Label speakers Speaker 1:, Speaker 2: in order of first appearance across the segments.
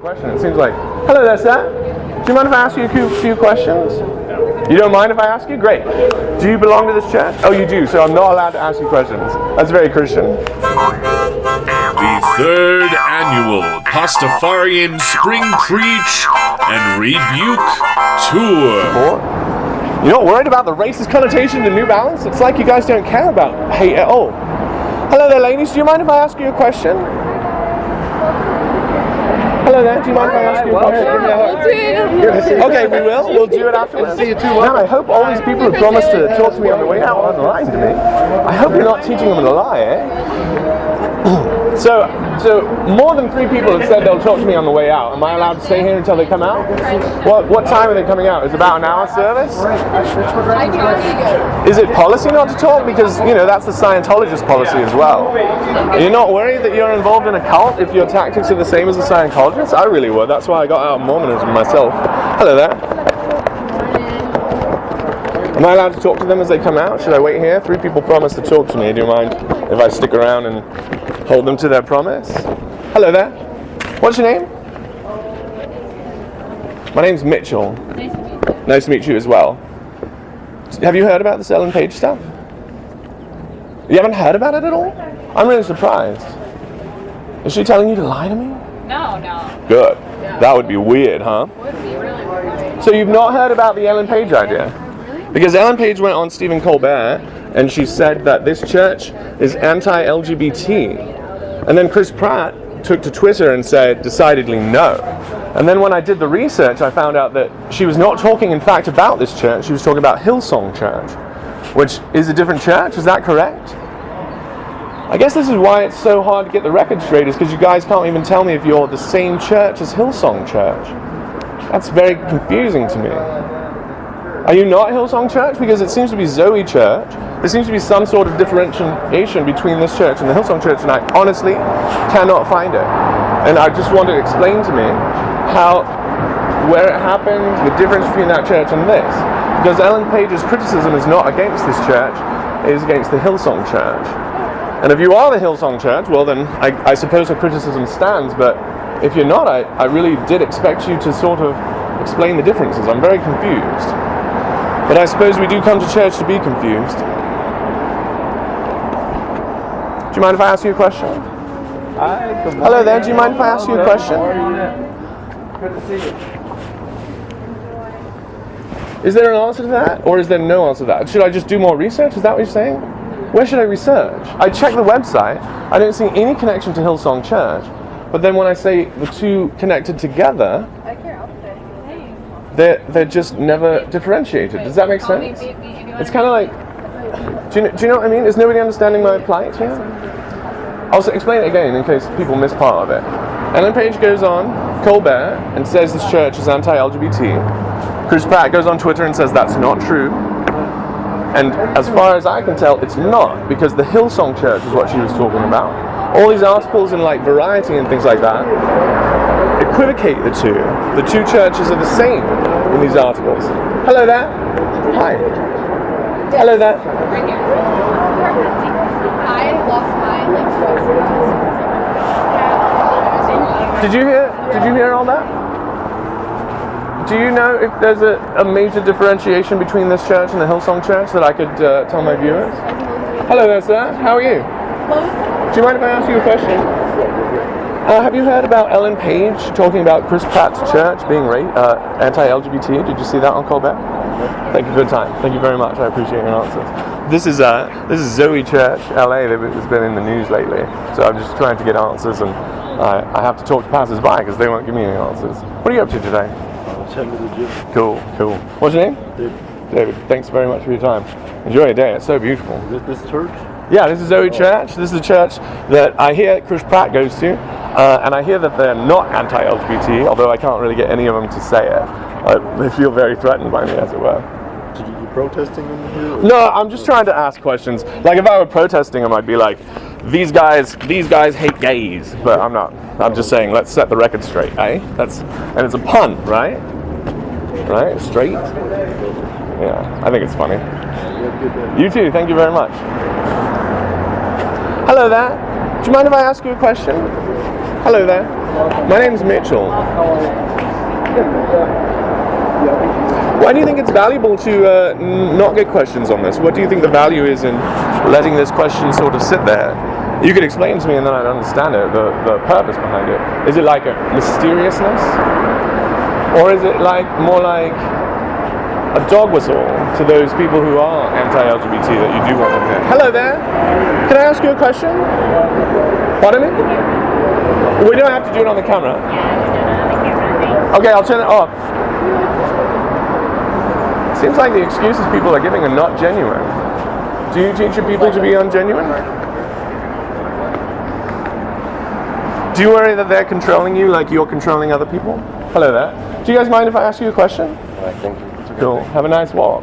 Speaker 1: Question. It seems like, hello there, sir. Do you mind if I ask you a few questions? You don't mind if I ask you? Great. Do you belong to this church? Oh, you do, so I'm not allowed to ask you questions. That's very Christian.
Speaker 2: The third annual Pastafarian Spring Preach and Rebuke Tour.
Speaker 1: You're not worried about the racist connotation to New Balance? It's like you guys don't care about hate at all. Hello there, ladies. Do you mind if I ask you a question? Hello there. Do you mind if I ask you a question? Okay, we will. We'll do it afterwards. See you too. Man, I hope all these people who promised to talk to me on the way out aren't lying to me. I hope you're not teaching them to lie, eh? So more than 3 people have said they'll talk to me on the way out. Am I allowed to stay here until they come out? What time are they coming out? Is it about an hour service? Is it policy not to talk? Because, you know, that's the Scientologist policy as well. You're not worried that you're involved in a cult if your tactics are the same as the Scientologists? I really would. That's why I got out of Mormonism myself. Hello there. Am I allowed to talk to them as they come out? Should I wait here? 3 people promised to talk to me. Do you mind if I stick around and hold them to their promise? Hello there. What's your name? My name's Mitchell. Nice to meet you as well. Have you heard about this Ellen Page stuff? You haven't heard about it at all? I'm really surprised. Is she telling you to lie to me?
Speaker 3: No.
Speaker 1: Good.
Speaker 3: Yeah.
Speaker 1: That would be weird, huh?
Speaker 3: Would be really weird.
Speaker 1: So you've not heard about the Ellen Page idea? Because Ellen Page went on Stephen Colbert and she said that this church is anti-LGBT. And then Chris Pratt took to Twitter and said decidedly no. And then when I did the research, I found out that she was not talking in fact about this church, she was talking about Hillsong Church, which is a different church, is that correct? I guess this is why it's so hard to get the record straight, is because you guys can't even tell me if you're the same church as Hillsong Church. That's very confusing to me. Are you not Hillsong Church? Because it seems to be Zoe Church. There seems to be some sort of differentiation between this church and the Hillsong Church, and I honestly cannot find it. And I just want to explain to me where it happened, the difference between that church and this. Because Ellen Page's criticism is not against this church, it is against the Hillsong Church. And if you are the Hillsong Church, well then I suppose her criticism stands, but if you're not, I really did expect you to sort of explain the differences. I'm very confused. But I suppose we do come to church to be confused. Do you mind if I ask you a question? Hello there, do you mind if I ask you a question?
Speaker 4: Good to see you.
Speaker 1: Is there an answer to that, or is there no answer to that? Should I just do more research? Is that what you're saying? Where should I research? I checked the website, I don't see any connection to Hillsong Church, but then when I say the two connected together, they're just never differentiated. Does that make sense? It's kind of like, do you know what I mean? Is nobody understanding my plight here? I'll explain it again in case people miss part of it. Ellen Page goes on Colbert and says this church is anti-LGBT. Chris Pratt goes on Twitter and says that's not true. And as far as I can tell, it's not, because the Hillsong Church is what she was talking about. All these articles in like Variety and things like that equivocate the two. The two churches are the same in these articles. Hello there. Hi. Hello there.
Speaker 3: Right here. I lost my
Speaker 1: Did you hear all that? Do you know if there's a major differentiation between this church and the Hillsong Church that I could tell my viewers? Hello there, sir. How are you? Do you mind if I ask you a question? Have you heard about Ellen Page talking about Chris Pratt's church being anti-LGBT? Did you see that on Colbert? Thank you for your time. Thank you very much. I appreciate your answers. This is Zoe Church, LA, that has been in the news lately. So I'm just trying to get answers, and I have to talk to passers-by because they won't give me any answers. What are you up to today?
Speaker 4: Heading to the gym.
Speaker 1: Cool. What's your name? David. Thanks very much for your time. Enjoy your day. It's so beautiful.
Speaker 4: Is this church?
Speaker 1: Yeah, this is Zoe Church. This is a church that I hear Chris Pratt goes to, and I hear that they're not anti-LGBT, although I can't really get any of them to say it. They feel very threatened by me, as it were.
Speaker 4: Are you protesting them here?
Speaker 1: No, I'm just trying to ask questions. Like if I were protesting them, I'd be like, these guys hate gays, but I'm not. I'm just saying, let's set the record straight, eh? And it's a pun, right? Right? Straight? Yeah, I think it's funny. You too, thank you very much. Hello there. Do you mind if I ask you a question? Hello there. My name's Mitchell. Why do you think it's valuable to not get questions on this? What do you think the value is in letting this question sort of sit there? You could explain to me and then I'd understand it, the purpose behind it. Is it like a mysteriousness? Or is it like more like a dog whistle to those people who are anti-LGBT that you do want them here? Hello there. Can I ask you a question? Pardon me? We don't have to do it on the camera. Okay, I'll turn it off. Seems like the excuses people are giving are not genuine. Do you teach your people to be ungenuine? Do you worry that they're controlling you like you're controlling other people? Hello there. Do you guys mind if I ask you a question?
Speaker 4: I think it's a good
Speaker 1: Cool.
Speaker 4: thing.
Speaker 1: Have a nice walk.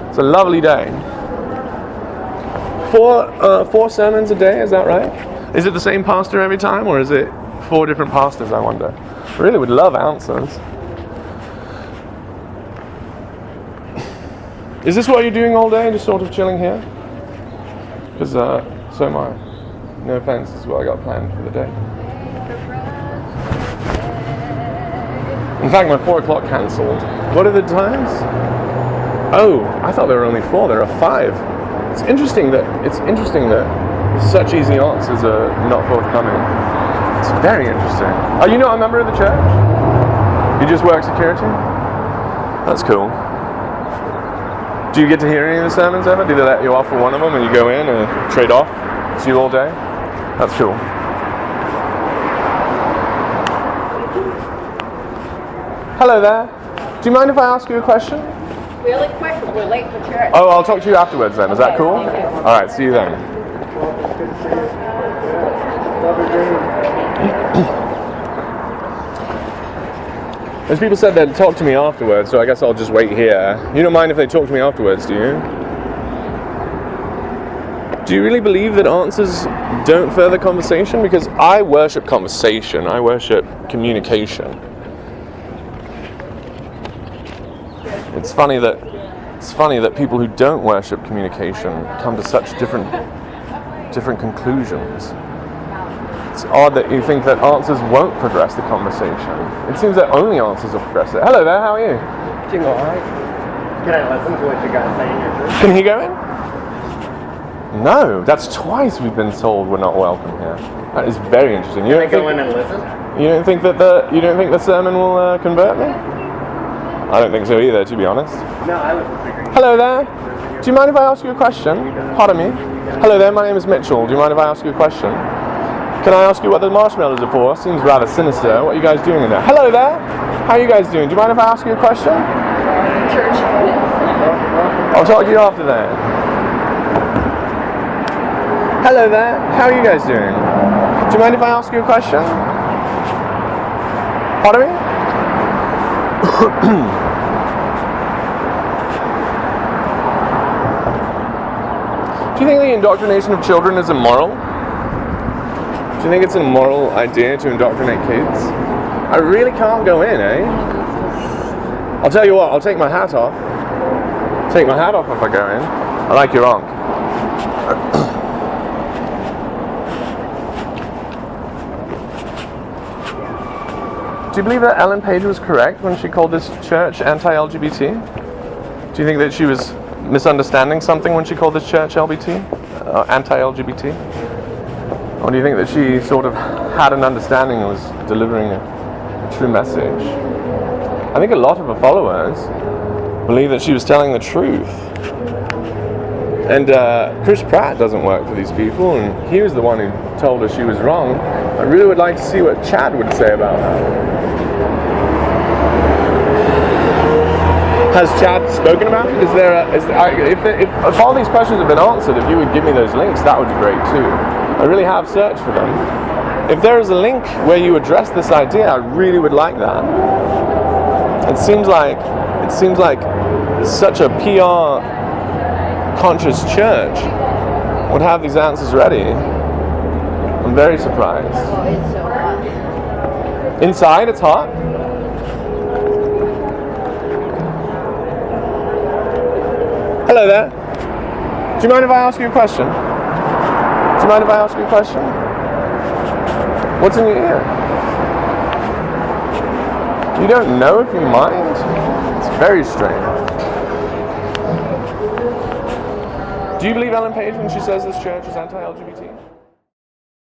Speaker 1: It's a lovely day. Four sermons a day, is that right? Is it the same pastor every time, or is it 4 different pastors, I wonder? I really would love answers. Is this what you're doing all day, just sort of chilling here? Because so am I. No offense, this is what I got planned for the day. In fact, my 4 o'clock cancelled. What are the times? Oh, I thought there were only 4. There are 5. It's interesting that such easy answers are not forthcoming. It's very interesting. Are you not a member of the church? You just work security? That's cool. Do you get to hear any of the sermons ever? Do they let you off for one of them and you go in and trade off? It's you all day? That's cool. Hello there. Do you mind if I ask you a question?
Speaker 3: Really quick, we're late for church.
Speaker 1: Oh, I'll talk to you afterwards then. Is that cool?
Speaker 3: Thank you.
Speaker 1: All right, see you then. Those people said they'd talk to me afterwards, so I guess I'll just wait here. You don't mind if they talk to me afterwards, do you? Do you really believe that answers don't further conversation? Because I worship conversation. I worship communication. It's funny that people who don't worship communication come to such different conclusions. It's odd that you think that answers won't progress the conversation. It seems that only answers will progress it. Hello there, how are you?
Speaker 5: Doing alright. Can I listen to what you guys say in your church?
Speaker 1: Can he go in? No, that's twice we've been told we're not welcome here. That is very interesting.
Speaker 5: Can I go in and listen?
Speaker 1: You don't think that the sermon will convert me? I don't think so either, to be honest.
Speaker 5: No, I was figuring.
Speaker 1: Hello there. Do you mind if I ask you a question? Pardon me. Hello there, my name is Mitchell. Do you mind if I ask you a question? Can I ask you what the marshmallows are for? Seems rather sinister. What are you guys doing in there? Hello there. How are you guys doing? Do you mind if I ask you a question?
Speaker 3: Church.
Speaker 1: I'll talk to you after that. Hello there. How are you guys doing? Do you mind if I ask you a question? Pardon me? Do you think the indoctrination of children is immoral? Do you think it's an immoral idea to indoctrinate kids? I really can't go in, eh? I'll tell you what, I'll take my hat off. Take my hat off if I go in. I like your onk. Do you believe that Ellen Page was correct when she called this church anti-LGBT? Do you think that she was misunderstanding something when she called this church anti-LGBT? Or do you think that she sort of had an understanding and was delivering a true message? I think a lot of her followers believe that she was telling the truth. And Chris Pratt doesn't work for these people, and he was the one who told her she was wrong. I really would like to see what Chad would say about that. Has Chad spoken about it? If all these questions have been answered, if you would give me those links, that would be great too. I really have searched for them. If there is a link where you address this idea, I really would like that. It seems like such a PR conscious church would have these answers ready. I'm very surprised.
Speaker 3: Oh, it's so hot.
Speaker 1: Inside, it's hot. Hello there. Do you mind if I ask you a question? Do you mind if I ask you a question? What's in your ear? You don't know if you mind? It's very strange. Do you believe Ellen Page when she says this church is anti-LGBT?